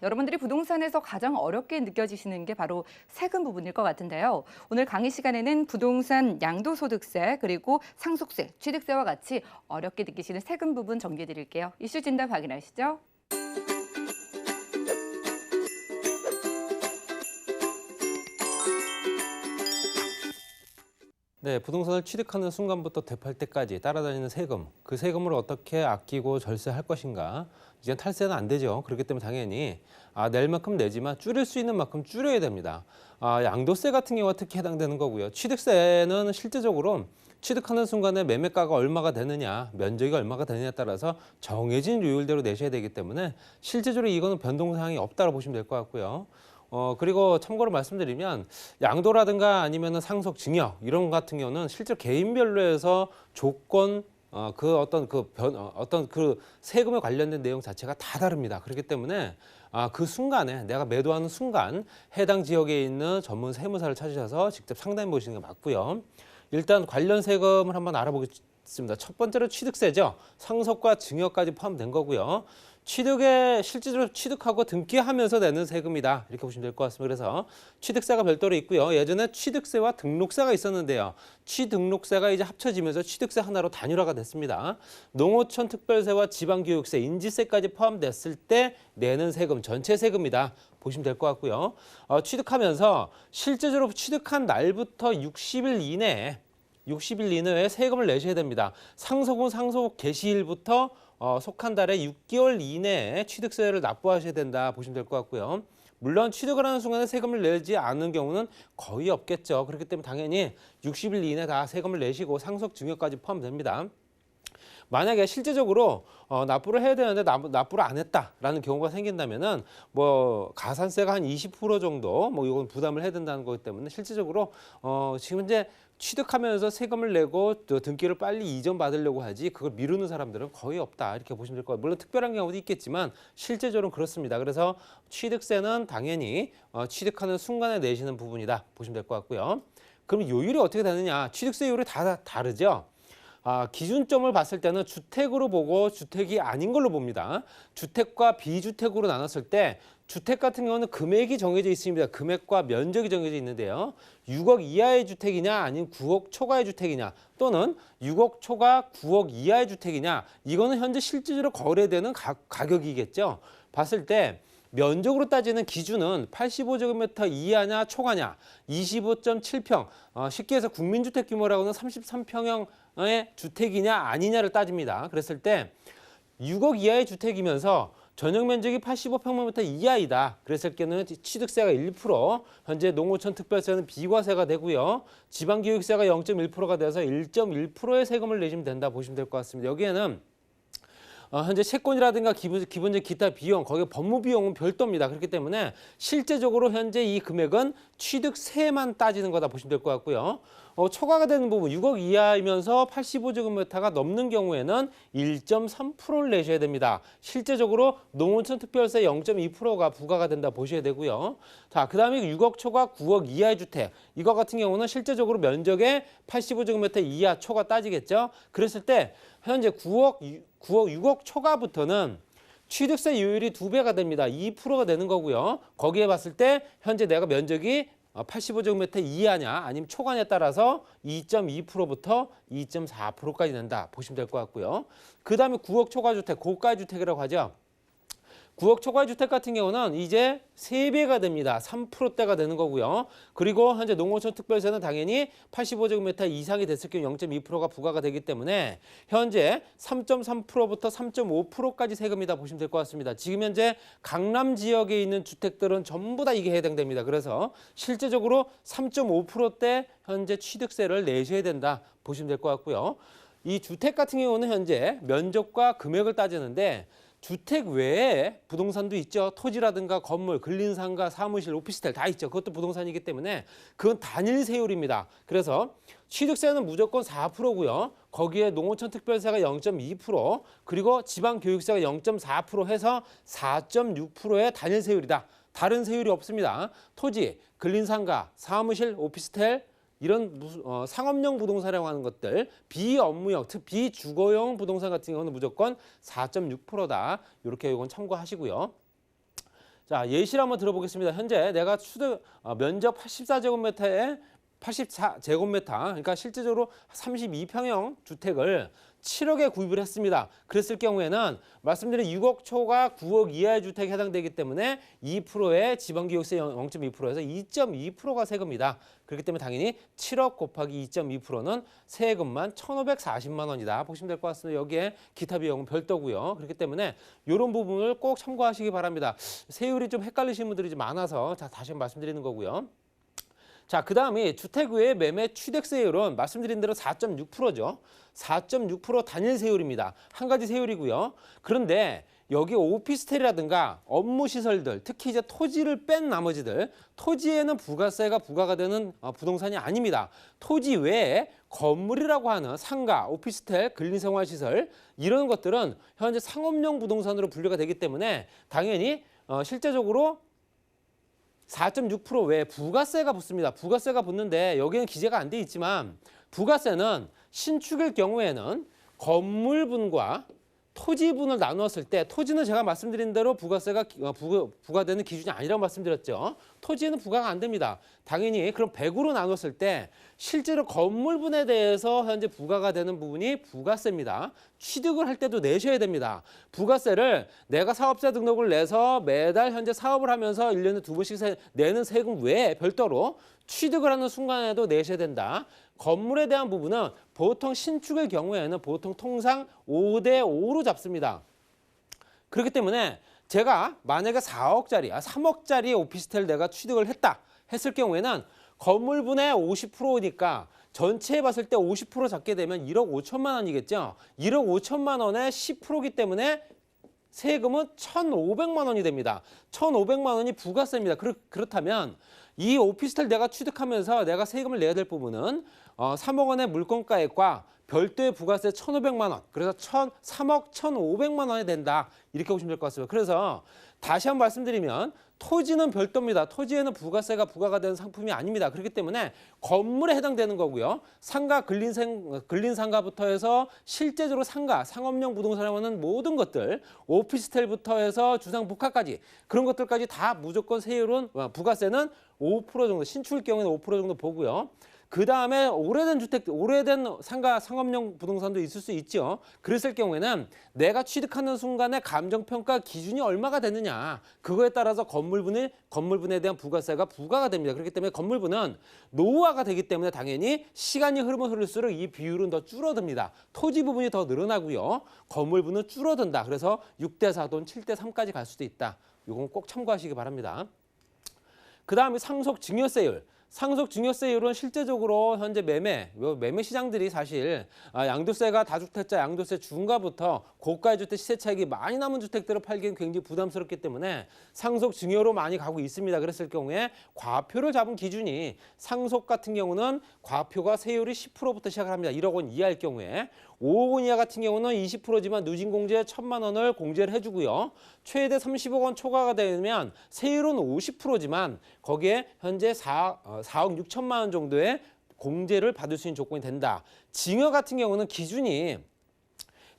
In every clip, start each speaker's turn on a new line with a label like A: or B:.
A: 여러분들이 부동산에서 가장 어렵게 느껴지시는 게 바로 세금 부분일 것 같은데요. 오늘 강의 시간에는 부동산 양도소득세 그리고 상속세, 취득세와 같이 어렵게 느끼시는 세금 부분 정리해 드릴게요. 이슈 진단 확인하시죠.
B: 네, 부동산을 취득하는 순간부터 대팔 때까지 따라다니는 세금, 그 세금을 어떻게 아끼고 절세할 것인가. 이제 탈세는 안 되죠. 그렇기 때문에 당연히 낼 만큼 내지만 줄일 수 있는 만큼 줄여야 됩니다. 양도세 같은 경우가 특히 해당되는 거고요. 취득세는 실제적으로 취득하는 순간에 매매가가 얼마가 되느냐, 면적이 얼마가 되느냐에 따라서 정해진 요율대로 내셔야 되기 때문에 실제적으로 이거는 변동사항이 없다고 보시면 될 것 같고요. 그리고 참고로 말씀드리면 양도라든가 아니면은 상속, 증여 이런 것 같은 경우는 실제 개인별로 해서 조건 어떤 그 세금에 관련된 내용 자체가 다 다릅니다. 그렇기 때문에 그 순간에 내가 매도하는 순간 해당 지역에 있는 전문 세무사를 찾으셔서 직접 상담해 보시는 게 맞고요. 일단 관련 세금을 한번 알아보겠습니다. 첫 번째로 취득세죠. 상속과 증여까지 포함된 거고요. 취득에 실질적으로 취득하고 등기하면서 내는 세금이다. 이렇게 보시면 될 것 같습니다. 그래서 취득세가 별도로 있고요. 예전에 취득세와 등록세가 있었는데요. 취등록세가 이제 합쳐지면서 취득세 하나로 단일화가 됐습니다. 농어촌 특별세와 지방교육세, 인지세까지 포함됐을 때 내는 세금, 전체 세금이다. 보시면 될 것 같고요. 취득하면서 실제적으로 취득한 날부터 60일 이내에 세금을 내셔야 됩니다. 상속은 상속 개시일부터 속한 달에 6개월 이내에 취득세를 납부하셔야 된다 보시면 될 것 같고요. 물론 취득을 하는 순간에 세금을 내지 않는 경우는 거의 없겠죠. 그렇기 때문에 당연히 60일 이내 다 세금을 내시고 상속 증여까지 포함됩니다. 만약에 실제적으로 납부를 해야 되는데 납부를 안 했다라는 경우가 생긴다면은 뭐 가산세가 한 20% 정도 뭐 이건 부담을 해야 된다는 거기 때문에 실제적으로 지금 이제 취득하면서 세금을 내고 또 등기를 빨리 이전 받으려고 하지 그걸 미루는 사람들은 거의 없다 이렇게 보시면 될 것 같아요. 물론 특별한 경우도 있겠지만 실제적으로는 그렇습니다. 그래서 취득세는 당연히 취득하는 순간에 내시는 부분이다 보시면 될 것 같고요. 그럼 요율이 어떻게 되느냐? 취득세 요율이 다 다르죠. 기준점을 봤을 때는 주택으로 보고 주택이 아닌 걸로 봅니다. 주택과 비주택으로 나눴을 때 주택 같은 경우는 금액이 정해져 있습니다. 금액과 면적이 정해져 있는데요. 6억 이하의 주택이냐 아니면 9억 초과의 주택이냐 또는 6억 초과 9억 이하의 주택이냐 이거는 현재 실질적으로 거래되는 가격이겠죠. 봤을 때 면적으로 따지는 기준은 85제곱미터 이하냐 초과냐 25.7평 쉽게 해서 국민주택 규모라고는 33평형의 주택이냐 아니냐를 따집니다. 그랬을 때 6억 이하의 주택이면서 전용 면적이 85평방미터 이하이다. 그랬을 때는 취득세가 1%, 현재 농어촌 특별세는 비과세가 되고요. 지방교육세가 0.1%가 돼서 1.1%의 세금을 내시면 된다 보시면 될 것 같습니다. 여기에는 현재 채권이라든가 기본적 기타 비용, 거기에 법무 비용은 별도입니다. 그렇기 때문에 실제적으로 현재 이 금액은 취득세만 따지는 거다 보시면 될 것 같고요. 초과가 되는 부분 6억 이하이면서 85제곱미터가 넘는 경우에는 1.3%를 내셔야 됩니다. 실제적으로 농어촌 특별세 0.2%가 부과가 된다 보셔야 되고요. 자, 그다음에 6억 초과 9억 이하의 주택. 이거 같은 경우는 실제적으로 면적의 85제곱미터 이하 초과 따지겠죠. 그랬을 때 현재 6억 초과부터는 취득세 요율이 2배가 됩니다. 2%가 되는 거고요. 거기에 봤을 때 현재 내가 면적이 85제곱미터 이하냐 아니면 초과냐에 따라서 2.2%부터 2.4%까지 된다 보시면 될 것 같고요. 그 다음에 9억 초과주택, 고가주택이라고 하죠. 9억 초과주택 같은 경우는 이제 3배가 됩니다. 3%대가 되는 거고요. 그리고 현재 농어촌 특별세는 당연히 85제곱미터 이상이 됐을 경우 0.2%가 부과가 되기 때문에 현재 3.3%부터 3.5%까지 세금이다 보시면 될 것 같습니다. 지금 현재 강남 지역에 있는 주택들은 전부 다 이게 해당됩니다. 그래서 실제적으로 3.5%대 현재 취득세를 내셔야 된다 보시면 될 것 같고요. 이 주택 같은 경우는 현재 면적과 금액을 따지는데 주택 외에 부동산도 있죠. 토지라든가 건물, 근린상가, 사무실, 오피스텔 다 있죠. 그것도 부동산이기 때문에 그건 단일 세율입니다. 그래서 취득세는 무조건 4%고요. 거기에 농어촌 특별세가 0.2%, 그리고 지방교육세가 0.4% 해서 4.6%의 단일 세율이다. 다른 세율이 없습니다. 토지, 근린상가, 사무실, 오피스텔 이런 상업용 부동산이라고 하는 것들, 비업무용, 즉 비주거용 부동산 같은 경우는 무조건 4.6%다. 이렇게 이건 참고하시고요. 자, 예시를 한번 들어보겠습니다. 현재 내가 면적 84제곱미터에 84제곱미터, 그러니까 실제적으로 32평형 주택을 7억에 구입을 했습니다. 그랬을 경우에는 말씀드린 6억 초과 9억 이하의 주택에 해당되기 때문에 2%의 지방기업세 0.2%에서 2.2%가 세금이다. 그렇기 때문에 당연히 7억 곱하기 2.2%는 세금만 1,540만 원이다. 보시면 될 것 같습니다. 여기에 기타 비용은 별도고요. 그렇기 때문에 이런 부분을 꼭 참고하시기 바랍니다. 세율이 좀 헷갈리시는 분들이 좀 많아서 다시 한번 말씀드리는 거고요. 자, 그 다음에 주택 외의 매매 취득세율은 말씀드린 대로 4.6%죠. 4.6% 단일 세율입니다. 한 가지 세율이고요. 그런데 여기 오피스텔이라든가 업무시설들, 특히 이제 토지를 뺀 나머지들, 토지에는 부가세가 부과가 되는 부동산이 아닙니다. 토지 외에 건물이라고 하는 상가, 오피스텔, 근린생활시설 이런 것들은 현재 상업용 부동산으로 분류가 되기 때문에 당연히 실제적으로 4.6% 외에 부가세가 붙습니다. 부가세가 붙는데 여기는 기재가 안 돼 있지만 부가세는 신축일 경우에는 건물분과 토지분을 나누었을 때 토지는 제가 말씀드린 대로 부가세가 부과되는 기준이 아니라고 말씀드렸죠. 토지에는 부과가 안 됩니다. 당연히 그럼 100으로 나눴을 때 실제로 건물분에 대해서 현재 부과가 되는 부분이 부가세입니다. 취득을 할 때도 내셔야 됩니다. 부가세를 내가 사업자 등록을 내서 매달 현재 사업을 하면서 1년에 2번씩 내는 세금 외에 별도로 취득을 하는 순간에도 내셔야 된다. 건물에 대한 부분은 보통 신축의 경우에는 보통 통상 5대5로 잡습니다. 그렇기 때문에 제가 만약에 4억짜리, 3억짜리 오피스텔 내가 취득을 했을 경우에는 건물분의 50%니까 전체에 봤을 때 50% 잡게 되면 1억 5천만 원이겠죠. 1억 5천만 원의 10%이기 때문에 세금은 1,500만 원이 됩니다. 1,500만 원이 부가세입니다. 그렇다면 이 오피스텔 내가 취득하면서 내가 세금을 내야 될 부분은 3억 원의 물건가액과 별도의 부가세 1,500만 원, 그래서 3억 1,500만 원이 된다. 이렇게 보시면 될 것 같습니다. 그래서 다시 한번 말씀드리면 토지는 별도입니다. 토지에는 부가세가 부과가 되는 상품이 아닙니다. 그렇기 때문에 건물에 해당되는 거고요. 상가, 근린상가부터 해서 실제적으로 상가, 상업용 부동산에 하는 모든 것들, 오피스텔부터 해서 주상복합까지 그런 것들까지 다 무조건 세율은 부가세는 5% 정도, 신축일 경우에는 5% 정도 보고요. 그 다음에 오래된 주택, 오래된 상가, 상업용 부동산도 있을 수 있죠. 그랬을 경우에는 내가 취득하는 순간에 감정평가 기준이 얼마가 되느냐. 그거에 따라서 건물분에 대한 부가세가 부과가 됩니다. 그렇기 때문에 건물분은 노후화가 되기 때문에 당연히 시간이 흐르면 흐를수록 이 비율은 더 줄어듭니다. 토지 부분이 더 늘어나고요. 건물분은 줄어든다. 그래서 6대4 또는 7대3까지 갈 수도 있다. 이건 꼭 참고하시기 바랍니다. 그 다음에 상속증여세율. 상속증여세율은 실제적으로 현재 매매 시장들이 사실 양도세가 다주택자 양도세 중과부터 고가의 주택 시세 차익이 많이 남은 주택들을 팔기엔 굉장히 부담스럽기 때문에 상속증여로 많이 가고 있습니다. 그랬을 경우에 과표를 잡은 기준이 상속 같은 경우는 과표가 세율이 10%부터 시작을 합니다. 1억 원 이하일 경우에 5억 원 이하 같은 경우는 20%지만 누진공제 1,000만 원을 공제를 해주고요. 최대 30억 원 초과가 되면 세율은 50%지만 거기에 현재 4억 6천만 원 정도의 공제를 받을 수 있는 조건이 된다. 증여 같은 경우는 기준이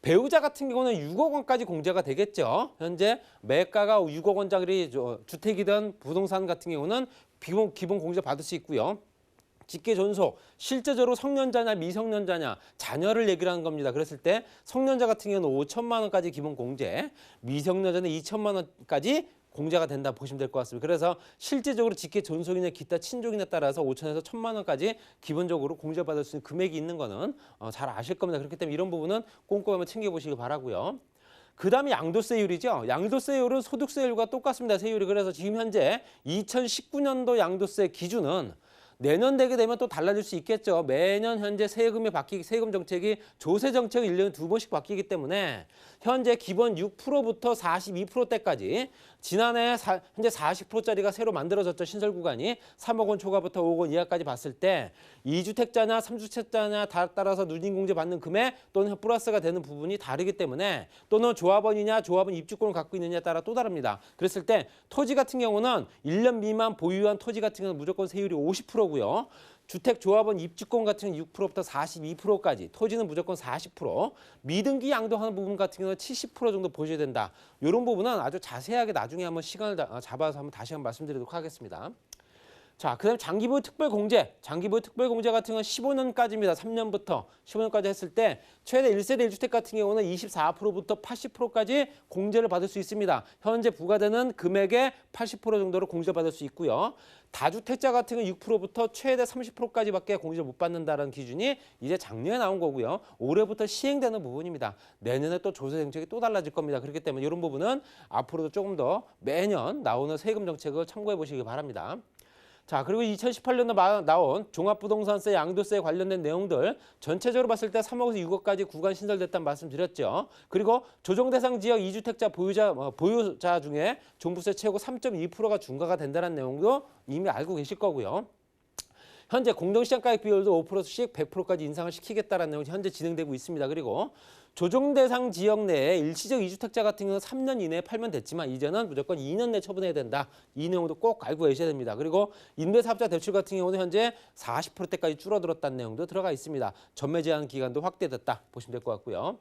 B: 배우자 같은 경우는 6억 원까지 공제가 되겠죠. 현재 매가가 6억 원짜리 주택이든 부동산 같은 경우는 기본 공제 받을 수 있고요. 직계 존속, 실제적으로 성년자냐 미성년자냐 자녀를 얘기를 하는 겁니다. 그랬을 때 성년자 같은 경우는 5천만 원까지 기본 공제, 미성년자는 2천만 원까지 공제가 된다 보시면 될 것 같습니다. 그래서 실제적으로 직계 존속이나 기타 친족이나 따라서 5천에서 1,000만 원까지 기본적으로 공제받을 수 있는 금액이 있는 거는 잘 아실 겁니다. 그렇기 때문에 이런 부분은 꼼꼼히 한번 챙겨보시기 바라고요. 그 다음에 양도세율이죠. 양도세율은 소득세율과 똑같습니다. 세율이. 그래서 지금 현재 2019년도 양도세 기준은 내년 되게 되면 또 달라질 수 있겠죠. 매년 현재 세금 정책이 조세 정책이 1년에 2번씩 바뀌기 때문에 현재 기본 6%부터 42%대까지 지난해 현재 40%짜리가 새로 만들어졌죠. 신설 구간이 3억 원 초과부터 5억 원 이하까지 봤을 때 2주택자냐 3주택자냐 따라서 누진공제 받는 금액 또는 플러스가 되는 부분이 다르기 때문에 또는 조합원이냐 조합원 입주권을 갖고 있느냐에 따라 또 다릅니다. 그랬을 때 토지 같은 경우는 1년 미만 보유한 토지 같은 경우는 무조건 세율이 50%고요. 주택조합원 입주권 같은 경우는 6%부터 42%까지, 토지는 무조건 40%, 미등기 양도하는 부분 같은 경우는 70% 정도 보셔야 된다. 이런 부분은 아주 자세하게 나중에 한번 시간을 잡아서 한번 다시 한번 말씀드리도록 하겠습니다. 자, 그다음 장기보유 특별공제. 장기보유 특별공제 같은 건 15년까지입니다. 3년부터 15년까지 했을 때 최대 1세대 1주택 같은 경우는 24%부터 80%까지 공제를 받을 수 있습니다. 현재 부과되는 금액의 80% 정도로 공제를 받을 수 있고요. 다주택자 같은 경우는 6%부터 최대 30%까지밖에 공제를 못 받는다는 기준이 이제 작년에 나온 거고요. 올해부터 시행되는 부분입니다. 내년에 또 조세 정책이 또 달라질 겁니다. 그렇기 때문에 이런 부분은 앞으로도 조금 더 매년 나오는 세금 정책을 참고해 보시기 바랍니다. 자, 그리고 2018년도 나온 종합부동산세, 양도세 관련된 내용들 전체적으로 봤을 때 3억에서 6억까지 구간 신설됐다는 말씀드렸죠. 그리고 조정대상 지역 2주택자 보유자 중에 종부세 최고 3.2%가 중과가 된다는 내용도 이미 알고 계실 거고요. 현재 공정시장가액 비율도 5%씩 100%까지 인상을 시키겠다는 내용이 현재 진행되고 있습니다. 그리고 조정대상 지역 내에 일시적 2주택자 같은 경우는 3년 이내에 팔면 됐지만 이제는 무조건 2년 내에 처분해야 된다. 이 내용도 꼭 알고 계셔야 됩니다. 그리고 임대사업자 대출 같은 경우는 현재 40%대까지 줄어들었다는 내용도 들어가 있습니다. 전매 제한 기간도 확대됐다 보시면 될 것 같고요.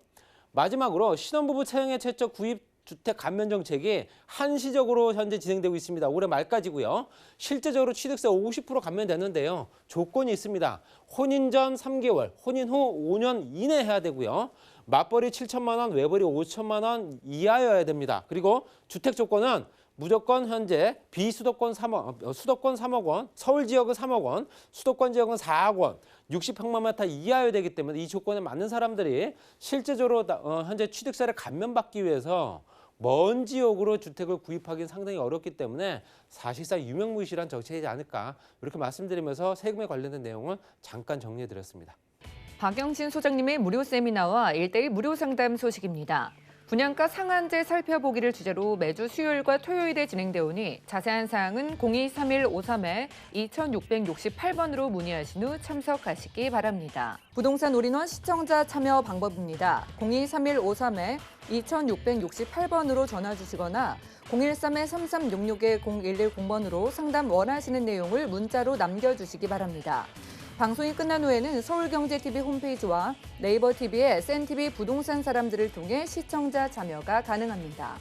B: 마지막으로 신혼부부 채용의 최초 구입 주택 감면 정책이 한시적으로 현재 진행되고 있습니다. 올해 말까지고요. 실제적으로 취득세 50% 감면되는데요. 조건이 있습니다. 혼인 전 3개월, 혼인 후 5년 이내 해야 되고요. 맞벌이 7천만 원, 외벌이 5천만 원 이하여야 됩니다. 그리고 주택 조건은 무조건 현재 비수도권 3억, 수도권 3억 원, 서울 지역은 3억 원, 수도권 지역은 4억 원, 60평방미터 이하여야 되기 때문에 이 조건에 맞는 사람들이 실제적으로 현재 취득세를 감면받기 위해서 먼 지역으로 주택을 구입하기는 상당히 어렵기 때문에 사실상 유명무실한 정책이지 않을까 이렇게 말씀드리면서 세금에 관련된 내용은 잠깐 정리해드렸습니다.
A: 박영신 소장님의 무료 세미나와 1:1 무료 상담 소식입니다. 분양가 상한제 살펴보기를 주제로 매주 수요일과 토요일에 진행되어 오니 자세한 사항은 023153-2668번으로 문의하신 후 참석하시기 바랍니다. 부동산 올인원 시청자 참여 방법입니다. 023153-2668번으로 전화 주시거나 013-3366-0110번으로 상담 원하시는 내용을 문자로 남겨주시기 바랍니다. 방송이 끝난 후에는 서울경제TV 홈페이지와 네이버 TV의 센TV 부동산 사람들을 통해 시청자 참여가 가능합니다.